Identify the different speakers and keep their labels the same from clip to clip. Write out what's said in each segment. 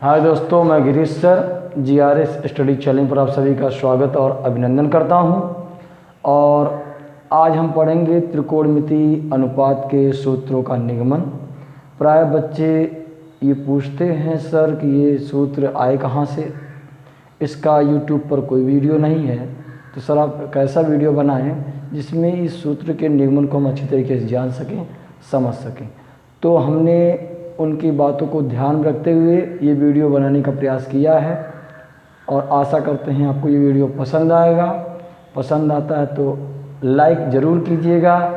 Speaker 1: हाय दोस्तों, मैं Girish sir GRS study channel पर आप सभी का स्वागत और अभिनंदन करता हूं। और आज हम पढ़ेंगे त्रिकोणमिति अनुपात के सूत्रों का निगमन। प्राय बच्चे ये पूछते हैं सर कि ये सूत्र आए कहाँ से, इसका यूट्यूब पर कोई वीडियो नहीं है, तो सर आप कैसा वीडियो बनाएं जिसमें इस सूत्र के निगमन को हम अच्छी तरीके से जान सकें, समझ सकें। तो हमने उनकी बातों को ध्यान में रखते हुए ये वीडियो बनाने का प्रयास किया है और आशा करते हैं आपको ये वीडियो पसंद आएगा। पसंद आता है तो लाइक ज़रूर कीजिएगा,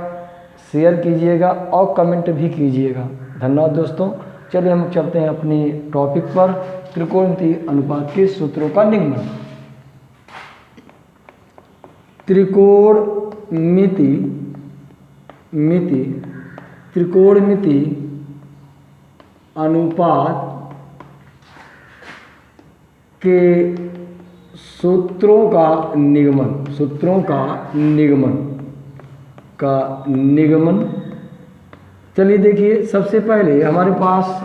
Speaker 1: शेयर कीजिएगा और कमेंट भी कीजिएगा। धन्यवाद दोस्तों। चलिए हम चलते हैं अपने टॉपिक पर, त्रिकोणमिति अनुपात के सूत्रों का निगमन। त्रिकोणमिति अनुपात के सूत्रों का निगमन। चलिए देखिए, सबसे पहले हमारे पास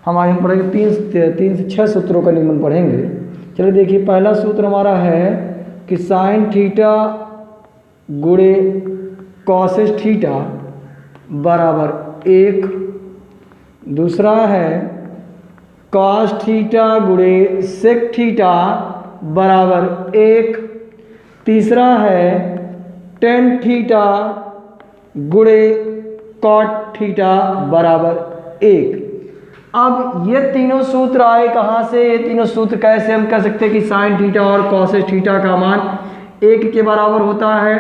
Speaker 1: हम पढ़ेंगे तीन से 6 सूत्रों का निगमन पढ़ेंगे। चलिए देखिए, पहला सूत्र हमारा है कि साइन थीटा गुणे कॉसेस थीटा बराबर 1। दूसरा है कॉस थीटा गुणे सेक थीटा बराबर 1। तीसरा है टेन थीटा गुणे कॉट थीटा बराबर 1। अब ये तीनों सूत्र आए कहाँ से? ये तीनों सूत्र कैसे हम कह सकते हैं कि साइन थीटा और कॉसेस थीटा का मान 1 के बराबर होता है,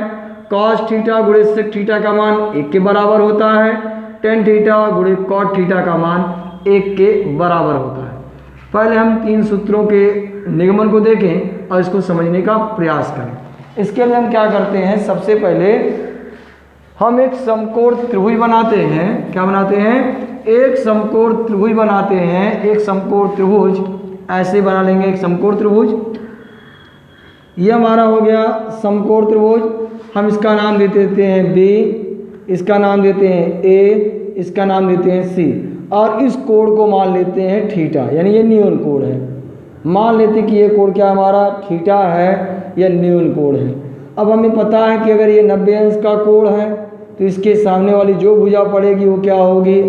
Speaker 1: कॉस थीटा गुणे सेक थीटा का मान 1 के बराबर होता है, टेन थीटा गुणे कॉट थीटा का मान 1 के बराबर होता है। पहले हम तीन सूत्रों के निगमन को देखें और इसको समझने का प्रयास करें। इसके लिए हम क्या करते हैं, सबसे पहले हम एक समकोण त्रिभुज बनाते हैं। क्या बनाते हैं? एक समकोण त्रिभुज बनाते हैं। एक समकोण त्रिभुज ऐसे बना लेंगे, एक समकोण त्रिभुज। ये हमारा हो गया समकोण त्रिभुज। हम इसका नाम दे देते हैं बी, इसका नाम देते हैं ए, इसका नाम देते हैं सी, और इस कोण को मान लेते हैं थीटा, यानी ये न्यून कोण है। मान लेते हैं कि ये कोण क्या हमारा थीटा है, या न्यून कोण है। अब हमें पता है कि अगर ये 90 अंश का कोण है तो इसके सामने वाली जो भुजा पड़ेगी वो क्या होगी?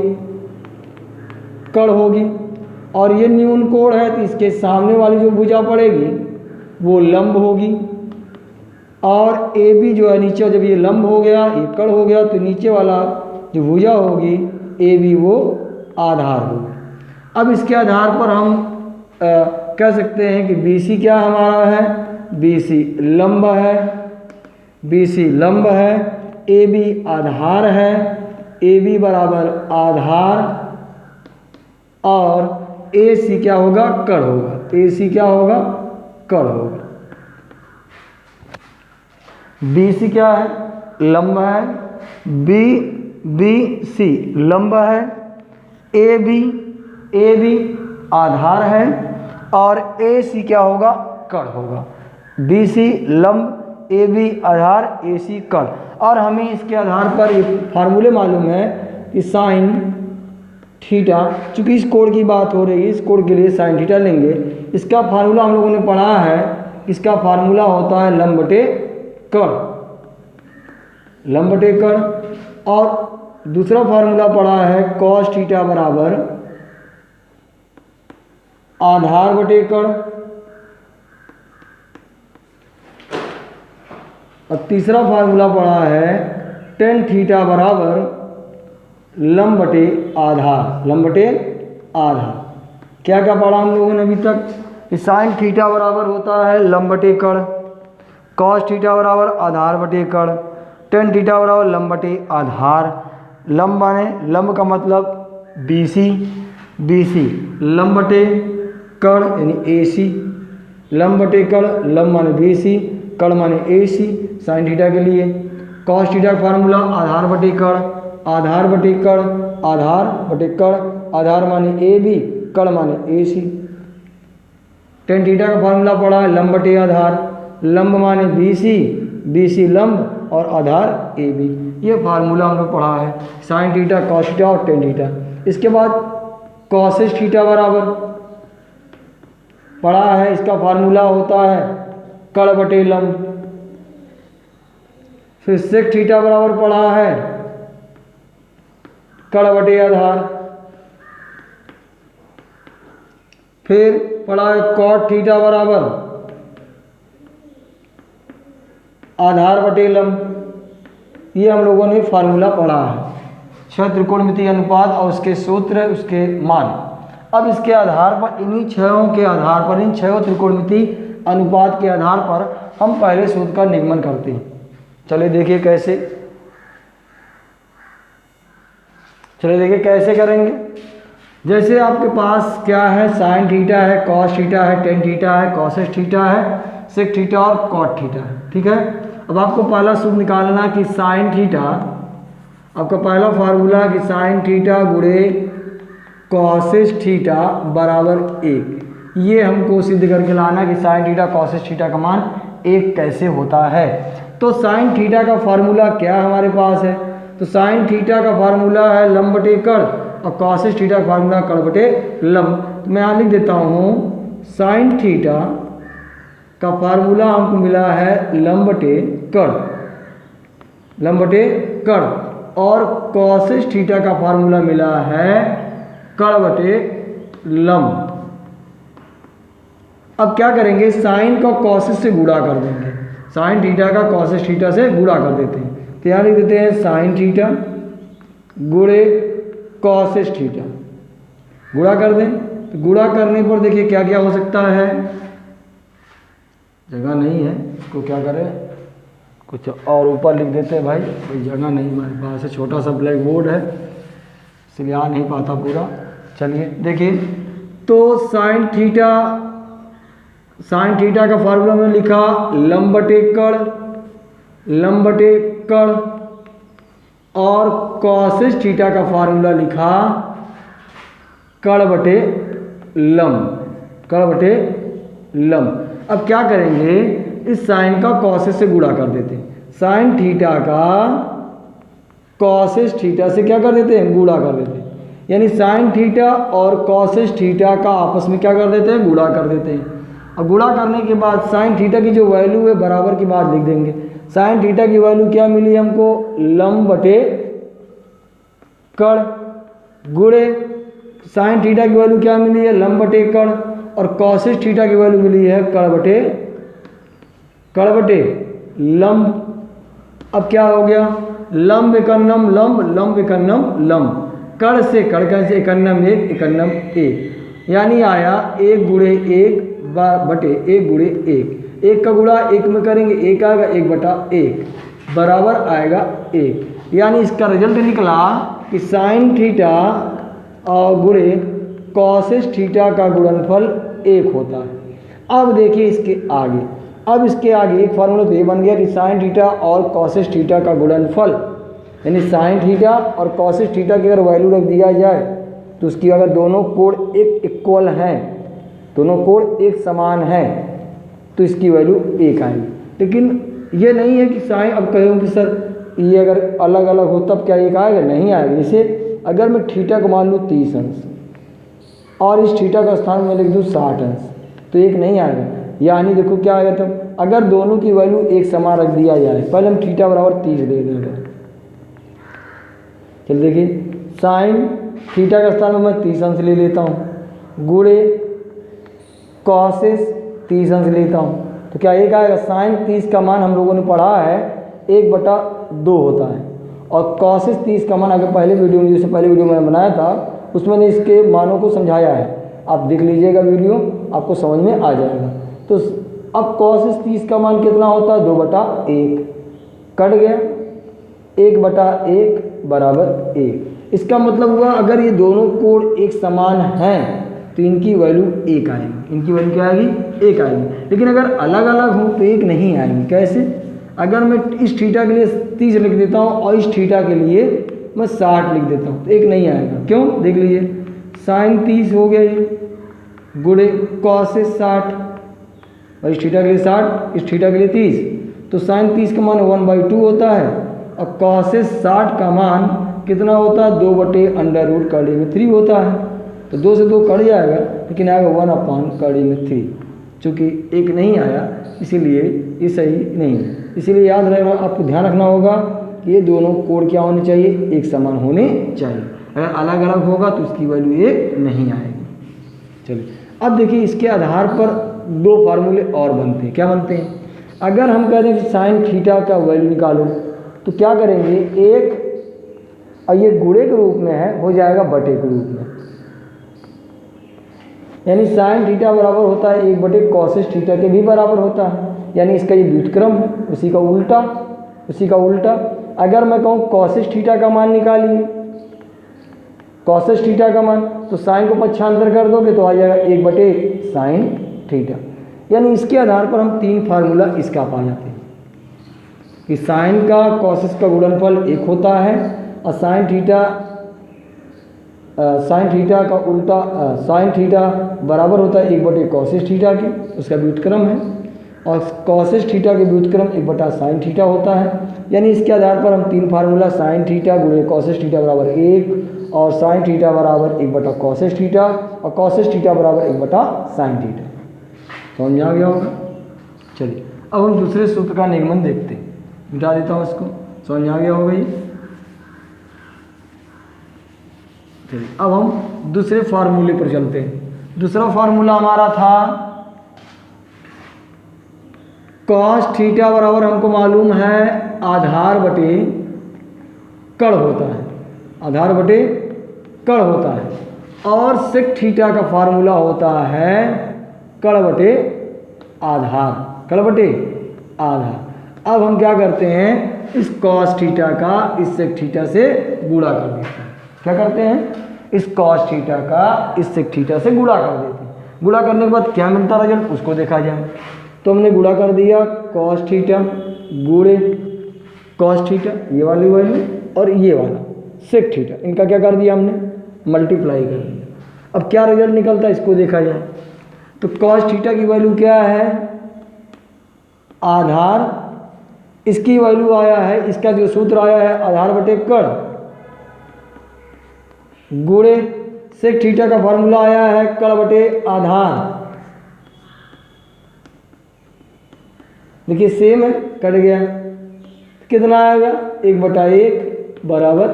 Speaker 1: कर्ण होगी। और ये न्यून कोण है तो इसके सामने वाली जो भुजा पड़ेगी वो लंब होगी। और ए बी जो है नीचे, जब ये लंब हो गया, ये कर्ण हो गया, तो नीचे वाला जो भुजा होगी ए बी वो आधार होगी। अब इसके आधार पर हम कह सकते हैं कि बी सी क्या हमारा है? बी सी लंब है, बी सी लंब है, ए बी आधार है, ए बी बराबर आधार, और ए सी क्या होगा? कर्ण होगा। ए सी क्या होगा? कर्ण होगा। बी सी क्या है? लंब है, बी सी लंब है, ए बी आधार है, और ए सी क्या होगा? कर्ण होगा। बी सी लंब, ए बी आधार, ए सी कर्ण। और हमें इसके आधार पर ये फार्मूले मालूम है कि साइन थीटा, चूँकि इस कोण की बात हो रही है, इस कोण के लिए साइन थीटा लेंगे। इसका फार्मूला हम लोगों ने पढ़ा है, इसका फार्मूला होता है लंब बटे कर्ण, लंब बटे कर्ण। और दूसरा फार्मूला पढ़ा है कॉस थीटा बराबर आधार बटे कर्ण। और तीसरा फार्मूला पढ़ा है टेन थीटा बराबर लंब बटे आधार, लंब बटे आधार। क्या क्या पढ़ा हम लोगों ने अभी तक? साइन थीटा बराबर होता है लंब बटे कर्ण, कॉस थीटा बराबर आधार बटे कर्ण, टेन थीटा बराबर लंब बटे आधार। लंब माने, लंब का मतलब बी सी लंब बटे कर्ण यानी ए सी, लंब बटे कर्ण, लंब माने बी सी, कर्ण माने ए सी साइन थीटा के लिए। कॉस थीटा का फार्मूला आधार बटे कर्ण, आधार बटे कर्ण, आधार बटे कर्ण, आधार माने ए बी, कर्ण माने ए सी। टेन थीटा का फार्मूला पड़ा है लंब बटे आधार, लंब माने बी सी लंब, और आधार ए बी। ये फार्मूला हमने पढ़ा है, साइन थीटा, कॉस थीटा और टेन थीटा। इसके बाद कॉसेस थीटा बराबर पढ़ा है, इसका फार्मूला होता है कड़ बटे लंब। फिर सेक थीटा बराबर पढ़ा है कड़ बटे आधार। फिर पढ़ा है कॉट थीटा बराबर आधार बटे लंब। ये हम लोगों ने फार्मूला पढ़ा है, छह त्रिकोणमितीय अनुपात और उसके सूत्र, उसके मान। अब इसके आधार पर, इन्हीं छहों के आधार पर, इन छहों त्रिकोणमितीय अनुपात के आधार पर हम पहले सूत्र का निगमन करते हैं। चलिए देखिए कैसे, करेंगे। जैसे आपके पास क्या है, साइन थीटा है, कॉस थीटा है, टेन थीटा है, कॉसेस थीटा है, सेक थीटा और कॉट थीटा है। ठीक है, अब आपको पहला सूत्र निकालना कि साइन थीटा, आपका पहला फार्मूला कि साइन थीटा गुणे कॉसेस थीटा बराबर 1। ये हमको सिद्ध करके लाना कि साइन थीटा कॉसेस थीटा का मान 1 कैसे होता है। तो साइन थीटा का फार्मूला क्या हमारे पास है, तो साइन थीटा का फार्मूला है लंब बटे कड़ और कॉसेस थीटा का फार्मूला कड़ बटे लंब। तो मैं यहाँ लिख देता हूँ, साइन थीटा का फार्मूला हमको मिला है लंब बटे कड़, लंब बटे कड़, और कॉसेस थीटा का फार्मूला मिला है कड़ बटे लंब। अब क्या करेंगे, साइन का कॉसेस से गुणा कर देंगे, साइन थीटा का कॉसेस थीटा से गुणा कर देते हैं। तो यहाँ लिख देते हैं साइन थीटा गुणे कॉसेस थीटा, गुणा कर दें। तो गुणा करने पर देखिए क्या क्या हो सकता है, जगह नहीं है, इसको क्या करें, कुछ और ऊपर लिख देते हैं भाई, कोई जगह नहीं हमारे पास है, छोटा सा ब्लैक बोर्ड है इसलिए आ नहीं पाता पूरा। चलिए देखिए, तो साइन थीटा का फार्मूला में लिखा लंब बटे कड़, लंब बटे कड़, और कॉसेस थीटा का फार्मूला लिखा कड़ बटे लंब, कड़ बटे लंब। अब क्या करेंगे, इस साइन का कॉसेस से गुणा कर देते हैं, साइन थीटा का कॉसेस थीटा से क्या कर देते हैं, गुणा कर देते हैं। यानी साइन थीटा और कॉसेस थीटा का आपस में क्या कर देते हैं, गुणा कर देते हैं। अब गुणा करने के बाद साइन थीटा की जो वैल्यू है बराबर की बात लिख देंगे। साइन थीटा की वैल्यू क्या मिली हमको, लंब बटे कड़, गुणे साइन थीटा की वैल्यू क्या मिली है, लंब बटे कड़, और कॉसेस थीटा की वैल्यू मिली है कड़ बटे लंब। अब क्या हो गया, लंब एकन्नम लंब, लंब एकन्नम लंब, कड़ से कड़ कैसे, एकन्नम एक, एकन्नम एक, यानी आया 1 गुणे 1 बटे 1 गुणे 1। 1 का गुणा 1 में करेंगे 1 आएगा, 1 बटा 1 बराबर आएगा 1। यानी इसका रिजल्ट निकला कि साइन थीटा और गुणे कॉसेस थीटा का गुणनफल 1 होता है। अब देखिए इसके आगे, अब इसके आगे एक फार्मूला तो ये बन गया कि साइन थीटा और कॉसेस थीटा का गुणनफल, यानी साइन थीटा और कॉसेस थीटा की अगर वैल्यू रख दिया जाए तो उसकी अगर दोनों कोण एक इक्वल हैं, दोनों कोण एक समान है, तो इसकी वैल्यू 1 आएगी। लेकिन ये नहीं है कि साइन, अब कहोगे कि सर ये अगर अलग अलग हो तब क्या 1 आएगा, नहीं आएगा। जैसे अगर मैं थीटा को मान लूँ 30 अंश और इस थीटा का स्थान में लिख दूँ 60 अंश, तो 1 नहीं आएगा। यानी देखो क्या आएगा, तब अगर दोनों की वैल्यू एक समान रख दिया जाए, पहले हम थीटा बराबर 30 ले लेंगे। चलिए देखिए, साइन थीटा का स्थान में मैं 30 अंश ले लेता हूँ, गुणे कॉसेस 30 अंश लेता हूँ, तो क्या 1 आएगा। साइन 30 का मान हम लोगों ने पढ़ा है 1/2 होता है, और कॉसेस 30 का मान अगर पहले वीडियो में, जैसे पहले वीडियो मैंने बनाया था उसमें ने इसके मानों को समझाया है, आप देख लीजिएगा वीडियो, आपको समझ में आ जाएगा। तो अब कॉसेस 30 का मान कितना होता है, 2/1, कट गया 1/1 बराबर 1। इसका मतलब हुआ अगर ये दोनों कोण एक समान हैं तो इनकी वैल्यू 1 आएगी, इनकी वैल्यू क्या आएगी, 1 आएगी। लेकिन अगर अलग अलग हो तो 1 नहीं आएगी। कैसे, अगर मैं इस थीटा के लिए 30 लिख देता हूँ और इस थीटा के लिए मैं 60 लिख देता हूँ तो 1 नहीं आएगा। क्यों, देख लीजिए, साइन 30 हो गया ये, गुणे कॉसेस 60, और इस थीटा के लिए 60, इस थीटा के लिए 30, तो साइन 30 का मान 1/2 होता है, और कॉसेस 60 का मान कितना होता है, 2/√3 होता है। तो 2 से 2 कट जाएगा, लेकिन आएगा 1/3। चूँकि 1 नहीं आया इसीलिए ये सही नहीं है। इसीलिए याद रहेगा, आपको ध्यान रखना होगा कि ये दोनों कोड क्या होने चाहिए, एक समान होने चाहिए। अगर अलग अलग होगा तो उसकी वैल्यू 1 नहीं आएगी। चलिए अब देखिए, इसके आधार पर 2 फार्मूले और बनते हैं। क्या बनते हैं? अगर हम कह दें कि साइन थीटा का वैल्यू निकालो तो क्या करेंगे, एक और ये गुणे के रूप में है, हो जाएगा बटे के रूप में। यानी साइन थीटा बराबर होता है 1/cos थीटा के भी बराबर होता है। यानी इसका ये व्युत्क्रम है, उसी का उल्टा। अगर मैं कहूँ cos थीटा का मान निकालिए, cos थीटा का मान, तो साइन को पक्षांतर कर दोगे तो आ जाएगा 1/sin थीटा। यानी इसके आधार पर हम 3 फार्मूला इसका पा जाते हैं कि साइन का cos का गुणनफल 1 होता है, और साइन थीटा का उल्टा साइन थीटा बराबर होता है 1/cos थीटा के, उसका व्युत्क्रम है, और cos थीटा के व्युत्क्रम 1/sin थीटा होता है। यानी इसके आधार पर हम 3 फार्मूला साइन थीटा गुणे cos थीटा बराबर 1, और साइन थीटा बराबर 1/cos थीटा, और cos थीटा बराबर 1/sin थीटा। समझ में आ गया होगा। चलिए अब हम दूसरे सूत्र का निगमन देखते हैं। मिटा देता हूँ इसको, समझ में आ गया होगा ये। चलिए अब हम दूसरे फार्मूले पर चलते हैं। दूसरा फार्मूला हमारा था cos थीटा बराबर हमको मालूम है आधार बटे कड़ होता है, आधार बटे कड़ होता है, और sec थीटा का फार्मूला होता है कड़ बटे आधार, कड़ बटे आधार। अब हम क्या करते हैं, इस cos थीटा का इस sec थीटा से गुणा कर देते हैं। क्या करते हैं, इस cos थीटा का इस sec थीटा से गुणा कर देते हैं। गुणा करने के बाद क्या मिलता रिजल्ट, उसको देखा जाए। तो हमने गुणा कर दिया cos थीटा गुणे cos थीटा, ये वाली वैल्यू, और ये वाला sec थीटा, इनका क्या कर दिया हमने, मल्टीप्लाई कर दिया। अब क्या रिजल्ट निकलता है इसको देखा जाए। तो cos थीटा की वैल्यू क्या है, आधार, इसकी वैल्यू आया है, इसका जो सूत्र आया है आधार बटे कड़, गुणे sec थीटा का फार्मूला आया है कड़ बटे आधार। देखिए सेम है, कट गया, कितना आएगा 1/1 बराबर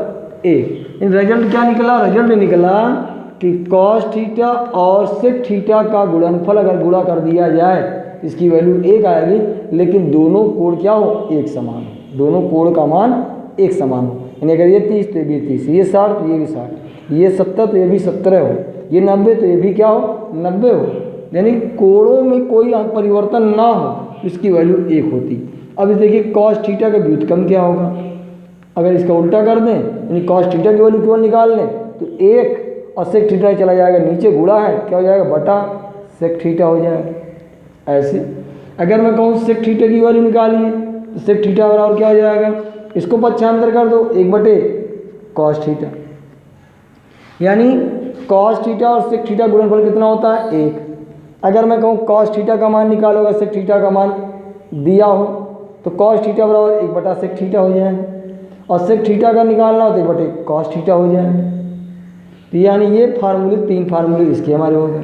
Speaker 1: 1। इन रिजल्ट क्या निकला, रिजल्ट निकला कि cos थीटा और sec थीटा का गुणनफल अगर गुणा कर दिया जाए इसकी वैल्यू 1 आएगी, लेकिन दोनों कोण क्या हो, एक समान हो, दोनों कोण का मान एक समान हो। यानी अगर ये 30 तो ये भी 30, ये 60 तो ये भी 60, ये 70 तो ये भी 70 हो, ये 90 तो ये भी क्या हो, 90 हो। यानी कोणों में कोई परिवर्तन ना हो, इसकी वैल्यू 1 होती। अब इस देखिए cos थीटा का व्युत्क्रम क्या होगा, अगर इसका उल्टा कर दें, यानी cos थीटा की वैल्यू केवल निकाल लें तो 1, और sec थीटा चला जाएगा नीचे, गुणा है क्या हो जाएगा, बटा sec थीटा हो जाएगा। ऐसे अगर मैं कहूँ sec थीटा की वैल्यू निकालिए तो sec थीटा बराबर क्या हो जाएगा, इसको पक्षांतर कर दो 1/cos थीटा। यानी cos थीटा और sec थीटा गुणनफल कितना होता है, 1। अगर मैं कहूँ cos थीटा का मान निकालो, अगर sec थीटा का मान दिया हो तो cos थीटा बराबर 1/sec थीटा हो जाएगा, और sec थीटा का निकालना हो तो 1/cos थीटा हो जाएगा। तो यानी ये फार्मूले 3 फार्मूले इसके हमारे हो गए।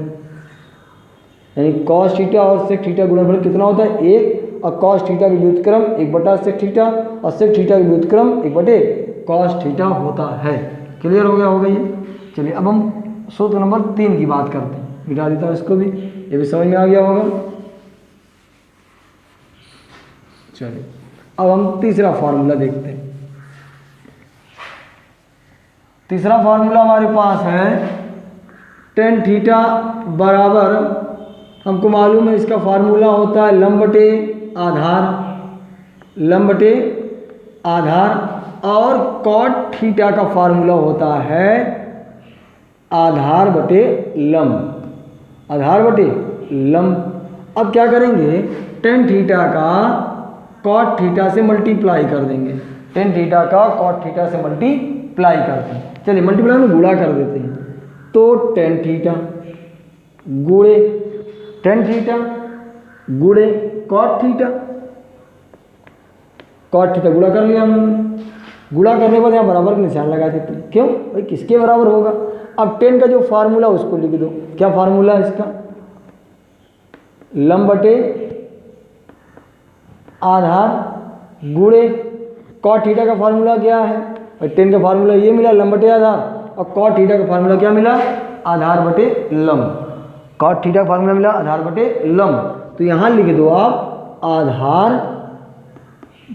Speaker 1: यानी cos थीटा और sec थीटा गुणनफल कितना होता है, 1, और cos थीटा का व्युत्क्रम 1/sec थीटा, और sec थीटा का व्युत्क्रम 1/cos थीटा होता है। क्लियर हो गया होगा ये। चलिए अब हम सूत्र नंबर 3 की बात करते हैं। मिटा देता हूँ इसको भी, ये भी समझ में आ गया होगा। चलिए अब हम तीसरा फार्मूला देखते हैं। तीसरा फार्मूला हमारे पास है tan थीटा बराबर, हमको मालूम है इसका फार्मूला होता है लंब बटे आधार, लंब बटे आधार, और cot थीटा का फार्मूला होता है आधार बटे लंब, आधार बटे लंब। अब क्या करेंगे, tan थीटा का cot थीटा से मल्टीप्लाई कर देंगे, tan थीटा का cot थीटा से मल्टीप्लाई करते हैं। चलिए मल्टीप्लाई में गुणा कर देते हैं, तो tan थीटा गुणे tan थीटा गुणे cot थीटा, cot थीटा गुणा कर लिया हमने। गुणा करने के बाद यहाँ बराबर का निशान लगा देते हैं। क्यों भाई, किसके बराबर होगा, अब टेन का जो फार्मूला उसको लिख दो। क्या फार्मूला है इसका? लंब बटे आधार गुणे कॉट थीटा का फार्मूला क्या है? और टेन का फार्मूला ये मिला, लंब बटे आधार, और कॉट थीटा का फार्मूला क्या मिला? आधार बटे लंब। कॉट थीटा का फार्मूला मिला आधार बटे लंब। तो यहाँ लिख दो आप आधार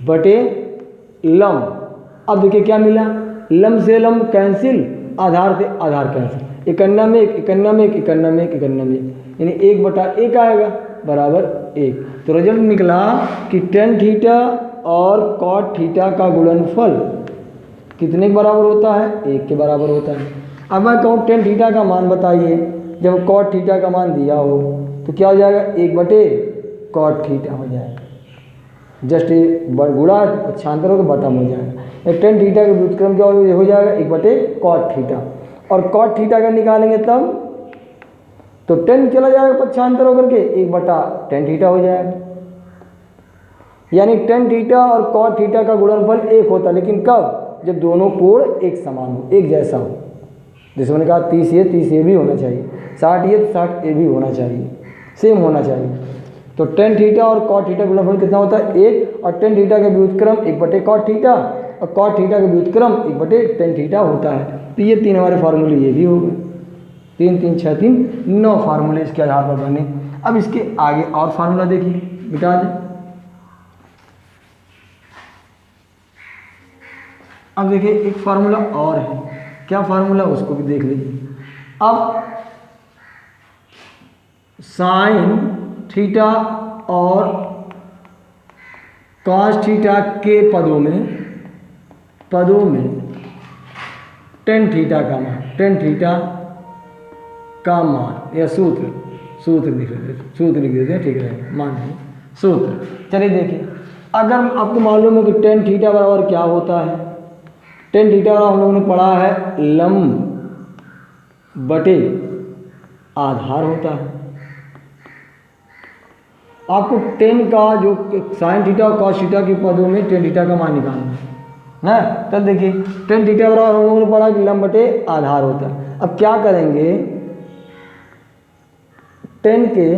Speaker 1: बटे लंब। अब देखिए क्या मिला, लंब से लंब कैंसिल, आधार से आधार कैंसिल, इकन्ना में एक, इकन्ना में एक, इकन्ना में एक, इकन्ना में एक, यानी 1/1 आएगा बराबर 1। तो रिजल्ट निकला कि टेन थीटा और कॉट थीटा का गुणनफल कितने के बराबर होता है? 1 के बराबर होता है। अब मैं कहूँ टेन थीटा का मान बताइए, जब कॉट थीटा का मान दिया हो तो क्या हो जाएगा? 1/कॉट थीटा हो जाएगा, जस्ट गुणा पक्षांतरों का बटम हो जाएगा। टेन थीटा का व्युत्क्रम क्या हो जाएगा? 1/कॉट थीटा, और कॉट थीटा का निकालेंगे तब तो टेन चला जाएगा पक्षांतर होकर के 1/tan थीटा हो जाएगा। यानी टेन थीटा और कॉट थीटा का गुणनफल 1 होता है, लेकिन कब? जब दोनों कोण एक समान हो, एक जैसा हो। जैसे मैंने कहा 30 ये भी होना चाहिए, 60 ये तो 60 ये भी होना चाहिए, सेम होना चाहिए। तो टेन थीटा और कॉट थीटा का गुणनफल कितना होता है? 1, और टेन थीटा का व्युत्क्रम 1/कॉट थीटा, और कॉट थीटा का व्युत्क्रम 1/tan थीटा होता है। तो ये 3 हमारे फार्मूले ये भी हो गए, 3 3 6 3 9 फार्मूले इसके आधार पर बने। अब इसके आगे और फार्मूला देखिए, मिटा दें। अब देखिए एक फार्मूला और है, क्या फार्मूला उसको भी देख लीजिए। अब साइन थीटा और कॉस थीटा के पदों में टेन थीटा का मान, टेन थीटा का मान या सूत्र लिख देते हैं, ठीक है, मान नहीं सूत्र। चलिए देखिए, अगर आपको मालूम है कि टेन थीटा बराबर क्या होता है? टेन थीटा बराबर हम लोगों ने पढ़ा है लंब बटे आधार होता है। आपको टेन का जो साइन थीटा और कॉस थीटा के पदों में टेन थीटा का मान निकालना है ना। तब देखिए टेन थीटा बराबर हम लोगों ने पढ़ा कि लंब बटे आधार होता है। अब क्या करेंगे, टेन के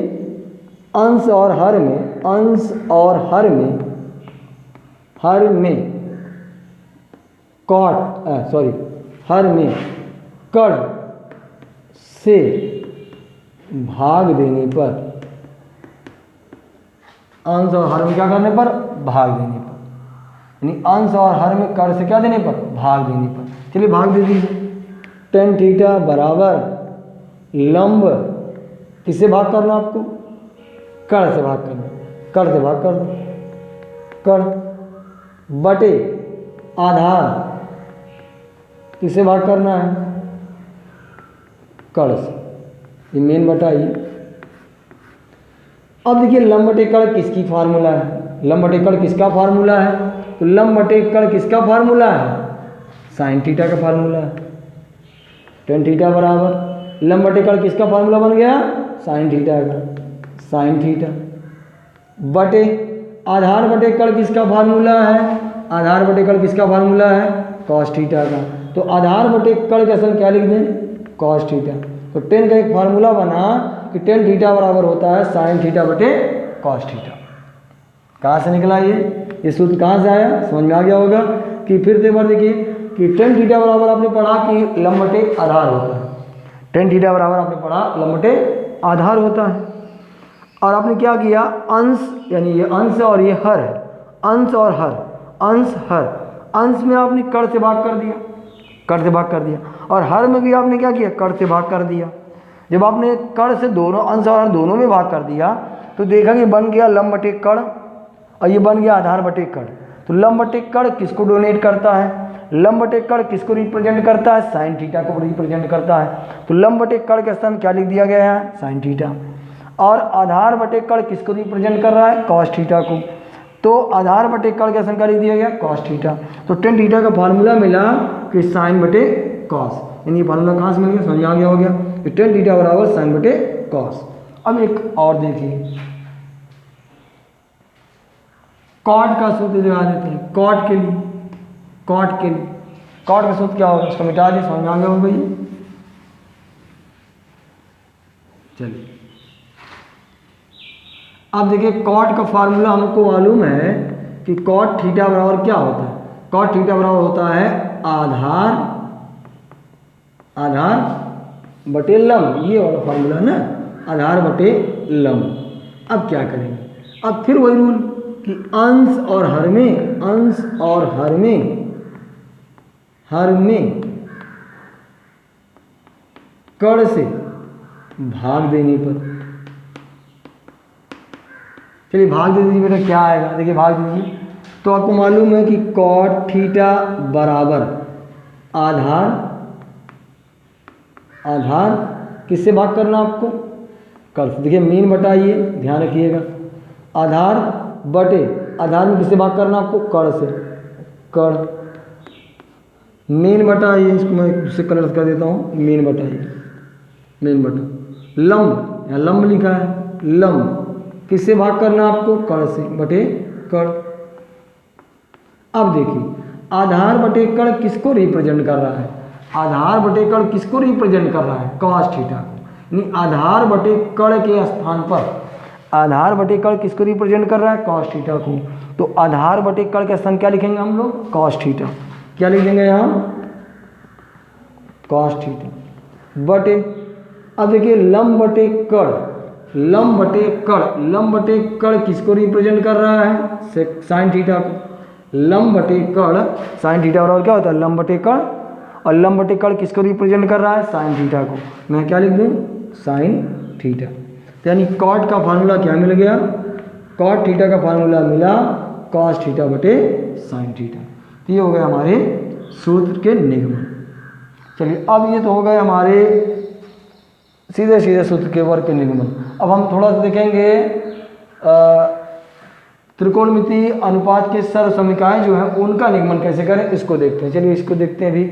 Speaker 1: अंश और हर में हर में कड़ से भाग देने पर, अंश और हर में क्या करने पर? भाग देने पर, यानी अंश और हर में कड़ से क्या देने पर? भाग देने पर। चलिए भाग दे दीजिए। टेन थीटा बराबर लंब, किससे भाग करना आपको? कड़ से भाग करना, कड़ से भाग कर दो, कड़ बटे आधार, किससे भाग करना है? कड़ से, ये मेन बटा ये। अब देखिए लंब बटे कड़ किसकी फार्मूला है? लंब बटे कड़ किसका फार्मूला है? तो लंब बटे कड़ किसका फार्मूला है? साइन थीटा का फार्मूला है। टेन थीटा बराबर लंब बटे कड़ किसका फार्मूला बन गया? साइन थीटा का, साइन थीटा बटे आधार बटे कड़ किसका फार्मूला है? आधार बटे कड़ किसका फार्मूला है? कॉस थीटा का। तो आधार बटे कड़ का असल क्या लिख दें? Cos theta. तो टेन का एक फार्मूला बना कि टेन थीटा बराबर होता है साइन थीटा बटे कॉस थीटा। कहाँ से निकला ये सूत्र कहाँ से आया? समझ में आ गया होगा। कि फिर से एक बार देखिए कि टेन थीटा बराबर आपने पढ़ा कि लंब बटे आधार होता है। टेन थीटा बराबर आपने पढ़ा लंब बटे आधार होता है, और आपने क्या किया? अंश, यानी ये अंश और ये हर है, अंश और हर, अंश हर, अंश में आपने कड़ से भाग कर दिया, कड़ से भाग कर दिया, और हर में भी आपने क्या किया? कड़ से भाग कर दिया। जब आपने कड़ से दोनों अंश और हर दोनों में भाग कर दिया तो देखा कि बन गया लंब बटे कड़, और ये बन गया आधार बटे कड़। तो लंब बटे कड़ किसको डोनेट करता है? लंब बटे कड़ किसको रिप्रेजेंट करता है? साइन थीटा को रिप्रेजेंट करता है। तो लंब बटे कड़ के स्थान क्या लिख दिया गया है? Sine theta. और आधार बटे कड़ किसको रिप्रेजेंट कर रहा है? कॉस थीटा को। तो आधार बटे कड़ के स्थान क्या लिख दिया गया? Cos theta. तो टेन थीटा का फार्मूला मिला कि साइन बटे कॉस, यानी फार्मूला कहाँ से मिल गया? समझ आ गया हो गया कि टेन थीटा बराबर साइन बटे कॉस। अब एक और देखिए, कॉट का सूत्र लगा देते हैं। कॉट के लिए कॉट का सूत्र क्या होगा? इसको मिटा दिए, समझ में आ गया होगा ये। चलिए अब देखिए कॉट का फार्मूला हमको मालूम है कि कॉट थीटा बराबर क्या होता है। कॉट थीटा बराबर होता है आधार बटे लंब, ये वाला फार्मूला ना, आधार बटे लंब। अब क्या करेंगे, अब फिर वही रूल कि अंश और हर में कण से भाग देने पर, चलिए भाग दे दीजिए बेटा, क्या आएगा देखिए, भाग दीजिए। तो आपको मालूम है कि कॉट थीटा बराबर आधार किससे भाग करना आपको, कर, देखिए मीन बटा, ये ध्यान रखिएगा, आधार में किससे भाग करना आपको, कण से, कण मीन बटा, ये इसको मैं इससे कलर कर देता हूँ, मीन बटा, ये मीन बटा लंब, यहाँ लंब लिखा है, लंब किससे भाग करना आपको, कण से, बटे कण। अब देखिए आधार बटे कण किसको रिप्रेजेंट कर रहा है, आधार बटे कण किसको रिप्रेजेंट कर रहा है, कॉस थीटा को। यानी आधार बटे कण के स्थान पर, आधार बटे कण किसको रिप्रेजेंट कर रहा है, कॉस थीटा को। तो आधार बटे कण के स्थान क्या लिखेंगे हम लोग, कॉस थीटा। क्या लिख देंगे यहाँ, कॉस थीटा बटे, अब देखिए लंब बटे कण किसको रिप्रेजेंट कर रहा है, साइन थीटा को। लंब बटे कण, साइन थीटा बराबर क्या होता है, लंब बटे कण, और लंब बटे कण किसको रिप्रेजेंट कर रहा है, साइन थीटा को। मैं क्या लिख दूँ, साइन थीटा। यानी कॉट का फार्मूला क्या मिल गया, कॉट थीटा का फार्मूला मिला कॉस थीटा बटे साइन थीटा। तो ये हो गए हमारे सूत्र के निगमन। चलिए अब ये तो हो गए हमारे सीधे सूत्र के वर्ग के निगमन। अब हम थोड़ा सा देखेंगे त्रिकोणमितीय अनुपात के सर्व समीकरण जो है उनका निगमन कैसे करें, इसको देखते हैं। चलिए इसको देखते हैं अभी।